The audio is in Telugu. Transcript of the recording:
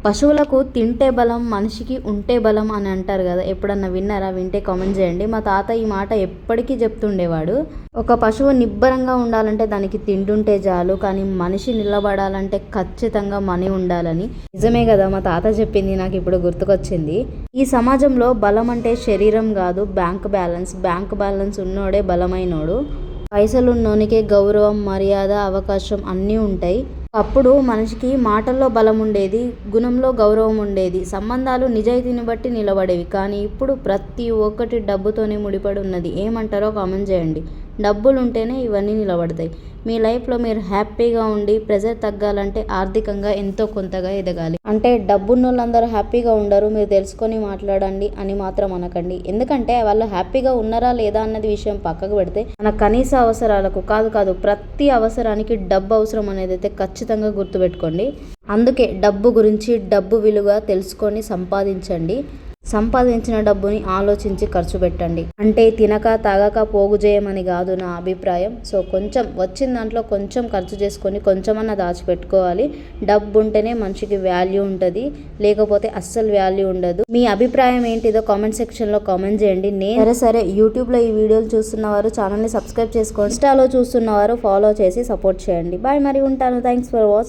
పశువులకు తింటే బలం, మనిషికి ఉంటే బలం అని అంటారు కదా. ఎప్పుడన్నా విన్నారా? వింటే కామెంట్ చేయండి. మా తాత ఈ మాట ఎప్పటికీ చెప్తుండేవాడు. ఒక పశువు నిబ్బరంగా ఉండాలంటే దానికి తింటుంటే చాలు, కానీ మనిషి నిలబడాలంటే ఖచ్చితంగా మనీ ఉండాలని. నిజమే కదా, మా తాత చెప్పింది నాకు ఇప్పుడు గుర్తుకొచ్చింది. ఈ సమాజంలో బలం అంటే శరీరం కాదు, బ్యాంక్ బ్యాలెన్స్ ఉన్నోడే బలమైనోడు. పైసలున్నోనికే గౌరవం, మర్యాద, అవకాశం అన్నీ ఉంటాయి. అప్పుడు మనిషికి మాటల్లో బలం ఉండేది, గుణంలో గౌరవం ఉండేది, సంబంధాలు నిజాయితీని బట్టి నిలబడేవి. కానీ ఇప్పుడు ప్రతి ఒక్కటి డబ్బుతోనే ముడిపడి ఉన్నది. ఏమంటారో కామెంట్ చేయండి. డబ్బులు ఉంటేనే ఇవన్నీ నిలబడతాయి. మీ లైఫ్లో మీరు హ్యాపీగా ఉండి ప్రెజర్ తగ్గాలంటే ఆర్థికంగా ఎంతో కొంతగా ఎదగాలి. అంటే డబ్బున్న వాళ్ళందరూ హ్యాపీగా ఉండరు, మీరు తెలుసుకొని మాట్లాడండి అని మాత్రం అనకండి. ఎందుకంటే వాళ్ళు హ్యాపీగా ఉన్నారా లేదా అన్నది విషయం పక్కకు పెడితే, మన కనీస అవసరాలకు కాదు ప్రతి అవసరానికి డబ్బు అవసరం అనేది అయితే ఖచ్చితంగా గుర్తుపెట్టుకోండి. అందుకే డబ్బు గురించి, డబ్బు విలువ తెలుసుకొని సంపాదించండి. సంపాదించిన డబ్బుని ఆలోచించి ఖర్చు పెట్టండి. అంటే తినక తాగక పోగు చేయమని కాదు నా అభిప్రాయం. సో కొంచెం వచ్చిన దాంట్లో కొంచెం ఖర్చు చేసుకొని కొంచెమన్నా దాచిపెట్టుకోవాలి. డబ్బు ఉంటేనే మనిషికి వాల్యూ ఉంటుంది, లేకపోతే అస్సలు వాల్యూ ఉండదు. మీ అభిప్రాయం ఏంటిదో కామెంట్ సెక్షన్లో కామెంట్ చేయండి. సరే యూట్యూబ్లో ఈ వీడియోలు చూస్తున్నవారు ఛానల్ని సబ్స్క్రైబ్ చేసుకోండి. ఇన్స్టాలో చూస్తున్నవారు ఫాలో చేసి సపోర్ట్ చేయండి. బాయ్, మరి ఉంటాను. Thanks for watching.